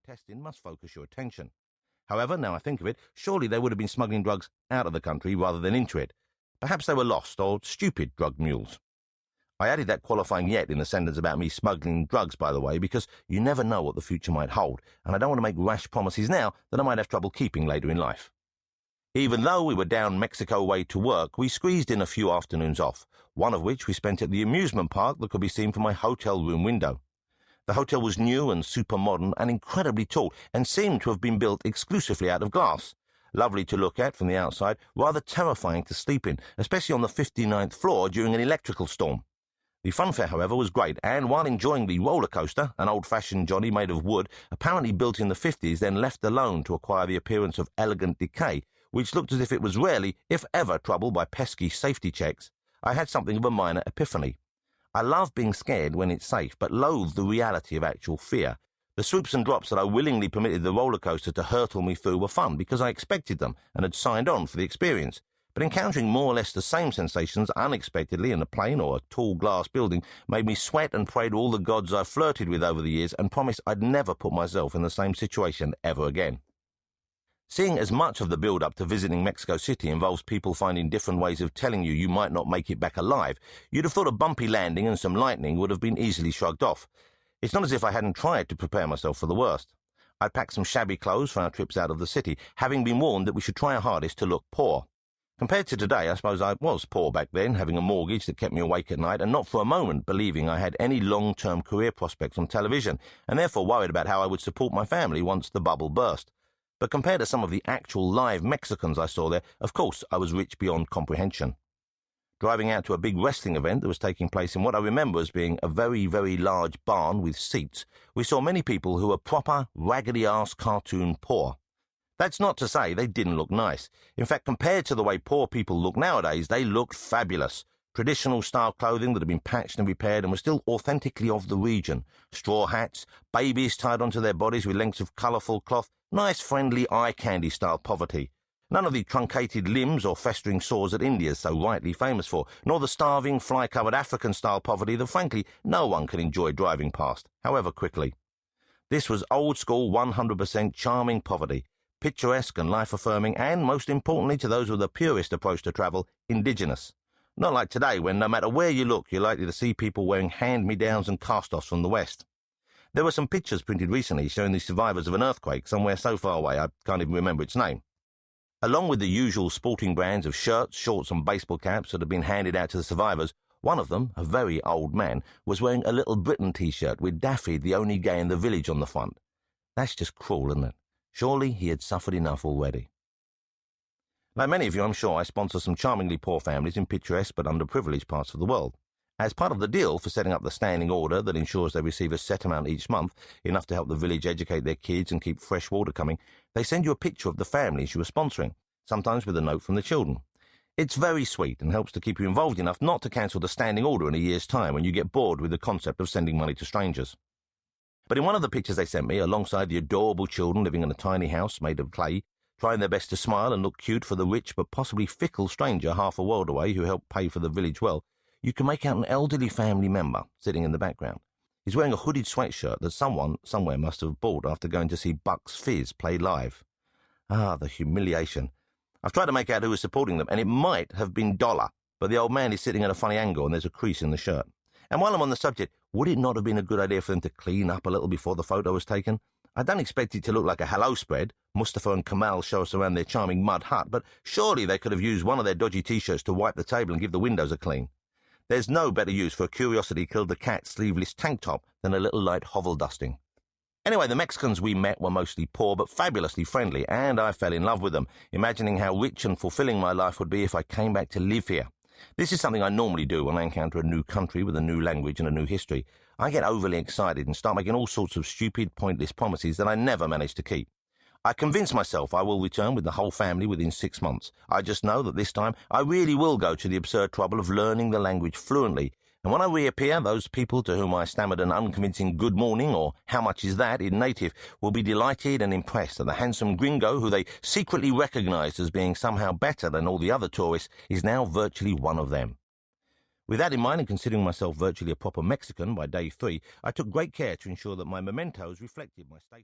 intestine must focus your attention. However, now I think of it, surely they would have been smuggling drugs out of the country rather than into it. Perhaps they were lost or stupid drug mules. I added that qualifying yet in the sentence about me smuggling drugs, by the way, because you never know what the future might hold, and I don't want to make rash promises now that I might have trouble keeping later in life. Even though we were down Mexico way to work, we squeezed in a few afternoons off, one of which we spent at the amusement park that could be seen from my hotel room window. The hotel was new and super modern and incredibly tall, and seemed to have been built exclusively out of glass. Lovely to look at from the outside, rather terrifying to sleep in, especially on the 59th floor during an electrical storm. The funfair, however, was great, and while enjoying the roller coaster, an old-fashioned Johnny made of wood, apparently built in the 50s, then left alone to acquire the appearance of elegant decay, which looked as if it was rarely, if ever, troubled by pesky safety checks, I had something of a minor epiphany. I love being scared when it's safe, but loathe the reality of actual fear. The swoops and drops that I willingly permitted the roller coaster to hurtle me through were fun because I expected them and had signed on for the experience. But encountering more or less the same sensations unexpectedly in a plane or a tall glass building made me sweat and pray to all the gods I've flirted with over the years and promise I'd never put myself in the same situation ever again. Seeing as much of the build-up to visiting Mexico City involves people finding different ways of telling you might not make it back alive, you'd have thought a bumpy landing and some lightning would have been easily shrugged off. It's not as if I hadn't tried to prepare myself for the worst. I'd packed some shabby clothes for our trips out of the city, having been warned that we should try our hardest to look poor. Compared to today, I suppose I was poor back then, having a mortgage that kept me awake at night and not for a moment believing I had any long-term career prospects on television, and therefore worried about how I would support my family once the bubble burst. But compared to some of the actual live Mexicans I saw there, of course I was rich beyond comprehension. Driving out to a big wrestling event that was taking place in what I remember as being a very, very large barn with seats, we saw many people who were proper, raggedy-ass cartoon poor. That's not to say they didn't look nice. In fact, compared to the way poor people look nowadays, they looked fabulous. Traditional style clothing that had been patched and repaired and was still authentically of the region. Straw hats, babies tied onto their bodies with lengths of colourful cloth, nice friendly eye candy style poverty. None of the truncated limbs or festering sores that India is so rightly famous for, nor the starving, fly-covered African-style poverty that frankly no one can enjoy driving past, however quickly. This was old-school 100% charming poverty, picturesque and life-affirming, and, most importantly to those with the purest approach to travel, indigenous. Not like today, when no matter where you look, you're likely to see people wearing hand-me-downs and cast-offs from the West. There were some pictures printed recently showing the survivors of an earthquake somewhere so far away I can't even remember its name. Along with the usual sporting brands of shirts, shorts and baseball caps that had been handed out to the survivors, one of them, a very old man, was wearing a Little Britain t-shirt with Daffy, the only gay in the village, on the front. That's just cruel, isn't it? Surely he had suffered enough already. Like many of you, I'm sure I sponsor some charmingly poor families in picturesque but underprivileged parts of the world. As part of the deal for setting up the standing order that ensures they receive a set amount each month, enough to help the village educate their kids and keep fresh water coming, they send you a picture of the families you are sponsoring, sometimes with a note from the children. It's very sweet and helps to keep you involved enough not to cancel the standing order in a year's time when you get bored with the concept of sending money to strangers. But in one of the pictures they sent me, alongside the adorable children living in a tiny house made of clay, trying their best to smile and look cute for the rich but possibly fickle stranger half a world away who helped pay for the village well, you can make out an elderly family member sitting in the background. He's wearing a hooded sweatshirt that someone somewhere must have bought after going to see Bucks Fizz play live. Ah, the humiliation. I've tried to make out who was supporting them, and it might have been Dollar, but the old man is sitting at a funny angle and there's a crease in the shirt. And while I'm on the subject, would it not have been a good idea for them to clean up a little before the photo was taken? I don't expect it to look like a hello spread. Mustafa and Kamal show us around their charming mud hut, but surely they could have used one of their dodgy t-shirts to wipe the table and give the windows a clean. There's no better use for a curiosity killed the cat sleeveless tank top than a little light hovel dusting. Anyway, the Mexicans we met were mostly poor but fabulously friendly, and I fell in love with them, imagining how rich and fulfilling my life would be if I came back to live here. This is something I normally do when I encounter a new country with a new language and a new history. I get overly excited and start making all sorts of stupid, pointless promises that I never manage to keep. I convince myself I will return with the whole family within 6 months. I just know that this time I really will go to the absurd trouble of learning the language fluently. And when I reappear, those people to whom I stammered an unconvincing good morning or how much is that in native will be delighted and impressed that the handsome gringo who they secretly recognized as being somehow better than all the other tourists is now virtually one of them. With that in mind, and considering myself virtually a proper Mexican by day 3, I took great care to ensure that my mementos reflected my state.